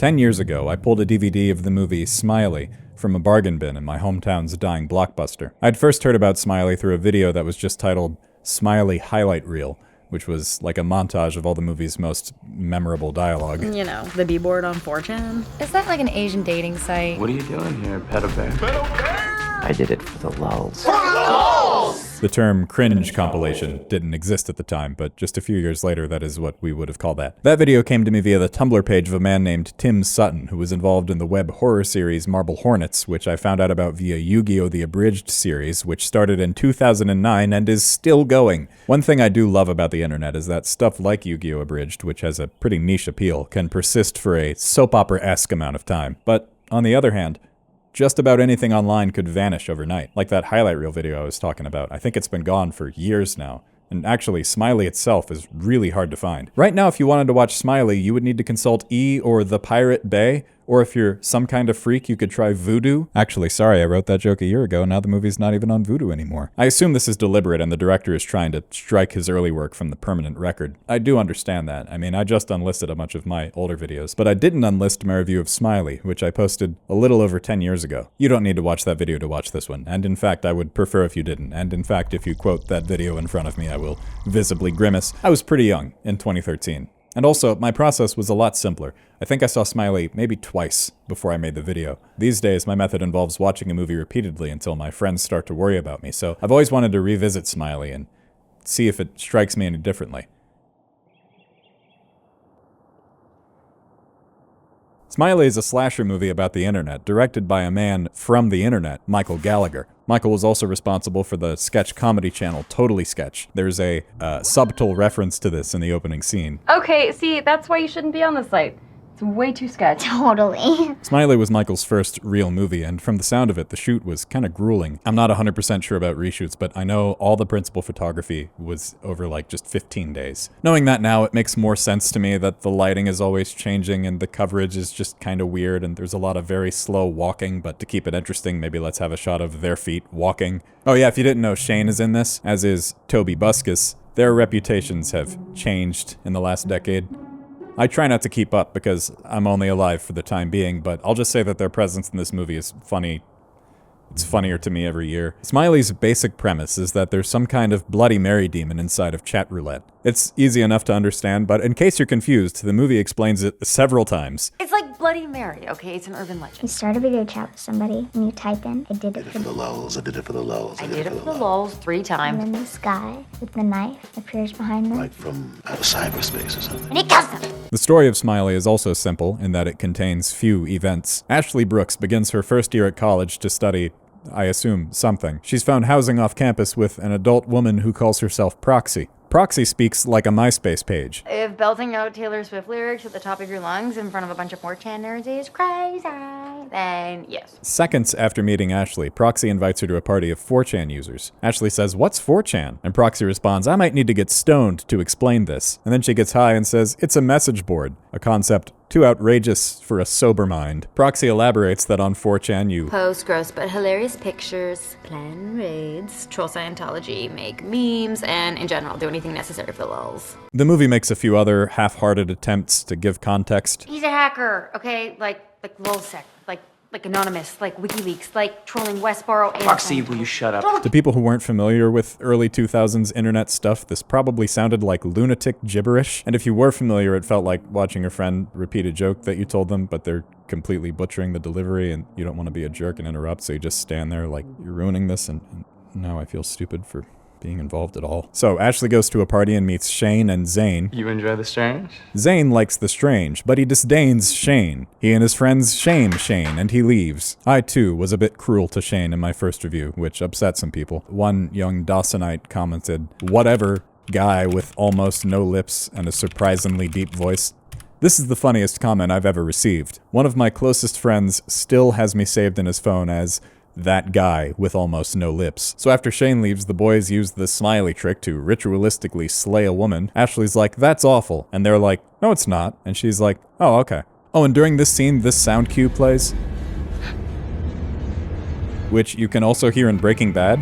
10 years ago, I pulled a DVD of the movie Smiley from a bargain bin in my hometown's dying Blockbuster. I'd first heard about Smiley through a video that was just titled Smiley Highlight Reel, which was like a montage of all the movie's most memorable dialogue. You know, the B-board on 4chan. Is that like an Asian dating site? What are you doing here, pedo bear? I did it for the lulz. The term cringe compilation didn't exist at the time, but just a few years later, that is what we would have called that. That video came to me via the Tumblr page of a man named Tim Sutton, who was involved in the web horror series Marble Hornets, which I found out about via Yu-Gi-Oh! The Abridged series, which started in 2009 and is still going. One thing I do love about the internet is that stuff like Yu-Gi-Oh! Abridged, which has a pretty niche appeal, can persist for a soap opera-esque amount of time. But on the other hand, just about anything online could vanish overnight, like that highlight reel video I was talking about. I think it's been gone for years now. And actually, Smiley itself is really hard to find. Right now, if you wanted to watch Smiley, you would need to consult E! Or The Pirate Bay, or if you're some kind of freak, you could try Vudu. Actually, sorry, I wrote that joke a year ago, now the movie's not even on Vudu anymore. I assume this is deliberate and the director is trying to strike his early work from the permanent record. I do understand that. I mean, I just unlisted a bunch of my older videos, but I didn't unlist my review of Smiley, which I posted a little over 10 years ago. You don't need to watch that video to watch this one, and in fact, I would prefer if you didn't, and in fact, if you quote that video in front of me, I will visibly grimace. I was pretty young in 2013. And also, my process was a lot simpler. I think I saw Smiley maybe twice before I made the video. These days, my method involves watching a movie repeatedly until my friends start to worry about me, so I've always wanted to revisit Smiley and see if it strikes me any differently. Smiley is a slasher movie about the internet, directed by a man from the internet, Michael Gallagher. Michael was also responsible for the sketch comedy channel Totally Sketch. There's a subtle reference to this in the opening scene. Okay, see, that's why you shouldn't be on the site. It's way too sketchy. Totally. Smiley was Michael's first real movie, and from the sound of it, the shoot was kind of grueling. I'm not 100% sure about reshoots, but I know all the principal photography was over like just 15 days. Knowing that now, it makes more sense to me that the lighting is always changing and the coverage is just kind of weird and there's a lot of very slow walking, but to keep it interesting, maybe let's have a shot of their feet walking. Oh yeah, if you didn't know, Shane is in this, as is Toby Buskus. Their reputations have changed in the last decade. I try not to keep up because I'm only alive for the time being, but I'll just say that their presence in this movie is funny. It's funnier to me every year. Smiley's basic premise is that there's some kind of Bloody Mary demon inside of chat roulette. It's easy enough to understand, but in case you're confused, the movie explains it several times. It's like Bloody Mary, okay? It's an urban You legend. start a video chat with somebody, and you type in, I did it for the lulz, I did it for the lulz. I did it for the lulz 3 times. And then this guy with the knife appears behind them. Like from out of cyberspace or something. And he kills them. The story of Smiley is also simple in that it contains few events. Ashley Brooks begins her first year at college to study, I assume, something. She's found housing off campus with an adult woman who calls herself Proxy. Proxy speaks like a MySpace page. If belting out Taylor Swift lyrics at the top of your lungs in front of a bunch of 4chan nerds is crazy, then yes. Seconds after meeting Ashley, Proxy invites her to a party of 4chan users. Ashley says, "What's 4chan?" And Proxy responds, "I might need to get stoned to explain this." And then she gets high and says, "It's a message board," a concept too outrageous for a sober mind. Proxy elaborates that on 4chan you Post gross but hilarious pictures, plan raids, troll Scientology, make memes, and in general do anything necessary for the lulz. The movie makes a few other half-hearted attempts to give context. He's a hacker, okay? Like lulzsec, like Anonymous, like WikiLeaks, like trolling Westboro and... Proxy, will you shut up? To people who weren't familiar with early 2000s internet stuff, this probably sounded like lunatic gibberish. And if you were familiar, it felt like watching a friend repeat a joke that you told them, but they're completely butchering the delivery and you don't want to be a jerk and interrupt, so you just stand there like, you're ruining this, and now I feel stupid for being involved at all. So Ashley goes to a party and meets Shane and Zane. You enjoy the strange? Zane likes the strange, but he disdains Shane. He and his friends shame Shane, and he leaves. I, too, was a bit cruel to Shane in my first review, which upset some people. One young Dawsonite commented, "Whatever, guy with almost no lips and a surprisingly deep voice." This is the funniest comment I've ever received. One of my closest friends still has me saved in his phone as that guy with almost no lips. So after Shane leaves, the boys use the Smiley trick to ritualistically slay a woman. Ashley's like, "That's awful." And they're like, "No, it's not." And she's like, "Oh, okay." Oh, and during this scene, this sound cue plays, which you can also hear in Breaking Bad.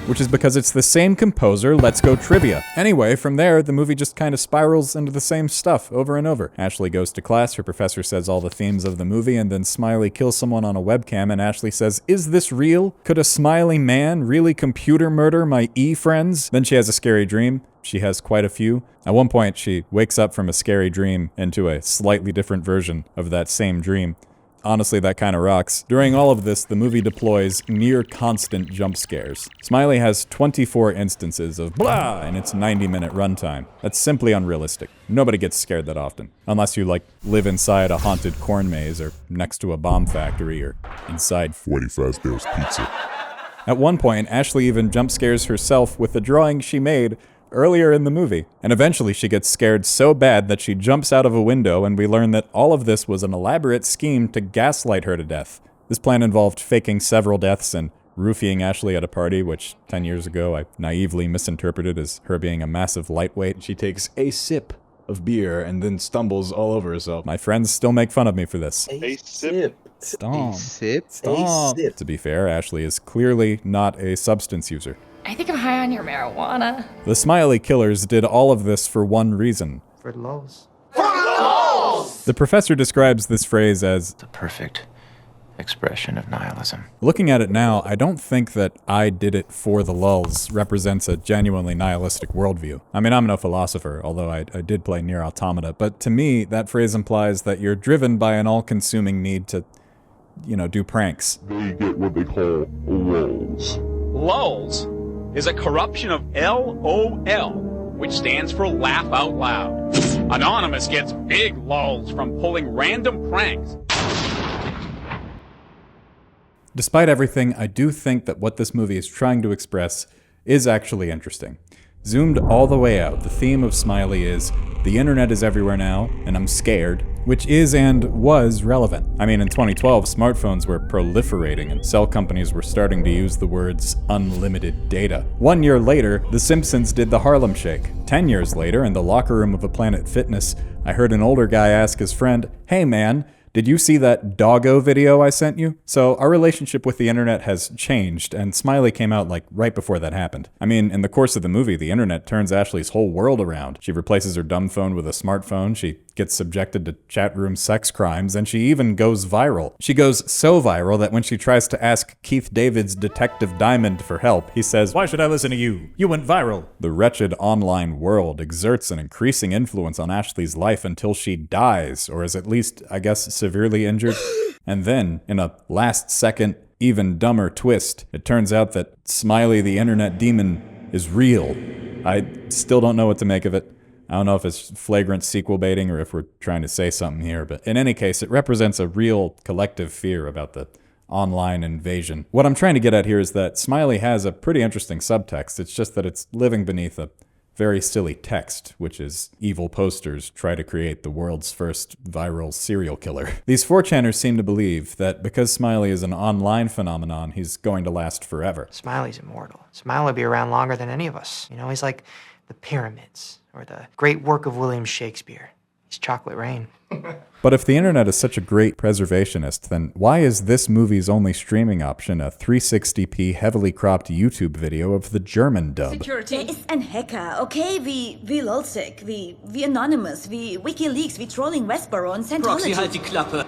which is because it's the same composer. Let's go trivia. Anyway, from there, the movie just kind of spirals into the same stuff over and over. Ashley goes to class, her professor says all the themes of the movie, and then Smiley kills someone on a webcam, and Ashley says, "Is this real? Could a smiley man really computer murder my E-friends?" Then she has a scary dream. She has quite a few. At one point, she wakes up from a scary dream into a slightly different version of that same dream. Honestly, that kind of rocks. During all of this, the movie deploys near constant jump scares. Smiley has 24 instances of blah in its 90-minute runtime. That's simply unrealistic. Nobody gets scared that often. Unless you, live inside a haunted corn maze, or next to a bomb factory, or inside 45 Bears Pizza. At one point, Ashley even jump scares herself with the drawing she made earlier in the movie. And eventually she gets scared so bad that she jumps out of a window, and we learn that all of this was an elaborate scheme to gaslight her to death. This plan involved faking several deaths and roofying Ashley at a party, which 10 years ago I naively misinterpreted as her being a massive lightweight. She takes a sip of beer and then stumbles all over herself. My friends still make fun of me for this. A sip. Stop. A sip. Stop. A sip. To be fair, Ashley is clearly not a substance user. I think I'm high on your marijuana. The Smiley killers did all of this for one reason. For the lulz. The professor describes this phrase as The perfect expression of nihilism. Looking at it now, I don't think that "I did it for the lulz" represents a genuinely nihilistic worldview. I mean, I'm no philosopher, although I did play Nier Automata, but to me, that phrase implies that you're driven by an all-consuming need to, do pranks. They get what they call lulz. Lulz is a corruption of LOL, which stands for laugh out loud. Anonymous gets big lulz from pulling random pranks. Despite everything, I do think that what this movie is trying to express is actually interesting. Zoomed all the way out, the theme of Smiley is, the internet is everywhere now, and I'm scared, which is and was relevant. I mean, in 2012, smartphones were proliferating and cell companies were starting to use the words unlimited data. 1 year later, The Simpsons did the Harlem Shake. 10 years later, in the locker room of a Planet Fitness, I heard an older guy ask his friend, "Hey man, did you see that doggo video I sent you?" So our relationship with the internet has changed, and Smiley came out right before that happened. I mean, in the course of the movie, the internet turns Ashley's whole world around. She replaces her dumb phone with a smartphone, she gets subjected to chat room sex crimes, and she even goes viral. She goes so viral that when she tries to ask Keith David's Detective Diamond for help, he says, "Why should I listen to you? You went viral." The wretched online world exerts an increasing influence on Ashley's life until she dies, or is at least, I guess, severely injured. And then, in a last-second, even dumber twist, it turns out that Smiley the internet demon is real. I still don't know what to make of it. I don't know if it's flagrant sequel baiting or if we're trying to say something here, but in any case, it represents a real collective fear about the online invasion. What I'm trying to get at here is that Smiley has a pretty interesting subtext. It's just that it's living beneath a very silly text, which is evil posters try to create the world's first viral serial killer. These 4chaners seem to believe that because Smiley is an online phenomenon, he's going to last forever. Smiley's immortal. Smiley will be around longer than any of us. He's like the pyramids or the great work of William Shakespeare. He's Chocolate Rain. But if the internet is such a great preservationist, then why is this movie's only streaming option a 360p heavily cropped YouTube video of the German dub? Security. Der ist ein Hacker, okay? Wie Lulzig, wie Anonymous, wie WikiLeaks, wie Trolling Westboro und Scientology. Proxy, halt die Klappe.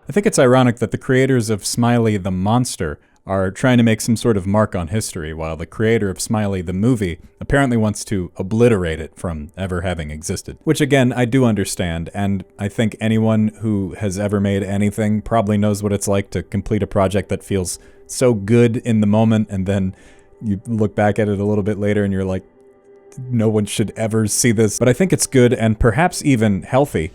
I think it's ironic that the creators of Smiley the Monster are trying to make some sort of mark on history, while the creator of Smiley the movie apparently wants to obliterate it from ever having existed. Which again, I do understand, and I think anyone who has ever made anything probably knows what it's like to complete a project that feels so good in the moment, and then you look back at it a little bit later and you're like, no one should ever see this. But I think it's good and perhaps even healthy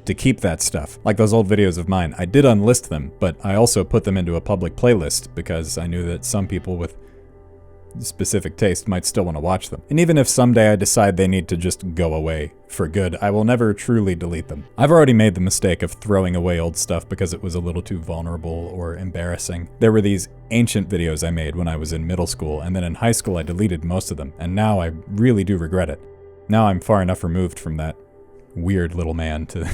to keep that stuff. Like those old videos of mine, I did unlist them, but I also put them into a public playlist because I knew that some people with specific taste might still want to watch them. And even if someday I decide they need to just go away for good, I will never truly delete them. I've already made the mistake of throwing away old stuff because it was a little too vulnerable or embarrassing. There were these ancient videos I made when I was in middle school, and then in high school I deleted most of them, and now I really do regret it. Now I'm far enough removed from that weird little man to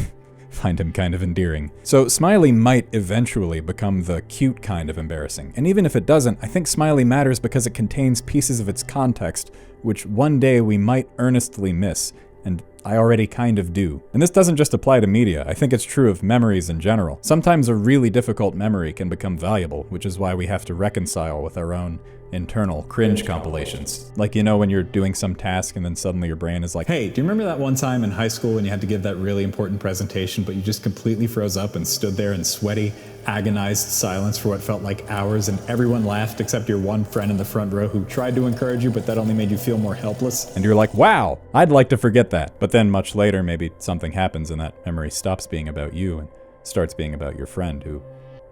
find him kind of endearing. So Smiley might eventually become the cute kind of embarrassing. And even if it doesn't, I think Smiley matters because it contains pieces of its context which one day we might earnestly miss. And I already kind of do. And this doesn't just apply to media, I think it's true of memories in general. Sometimes a really difficult memory can become valuable, which is why we have to reconcile with our own internal cringe compilations. Like, you know, when you're doing some task and then suddenly your brain is like, hey, do you remember that one time in high school when you had to give that really important presentation, but you just completely froze up and stood there in sweaty, agonized silence for what felt like hours, and everyone laughed except your one friend in the front row who tried to encourage you, but that only made you feel more helpless? And you're like, wow, I'd like to forget that. But then much later, maybe something happens and that memory stops being about you and starts being about your friend who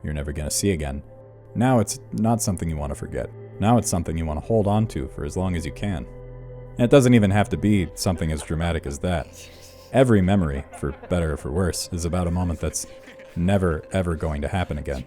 you're never gonna see again. Now it's not something you want to forget. Now it's something you want to hold on to for as long as you can. And it doesn't even have to be something as dramatic as that. Every memory, for better or for worse, is about a moment that's never ever going to happen again.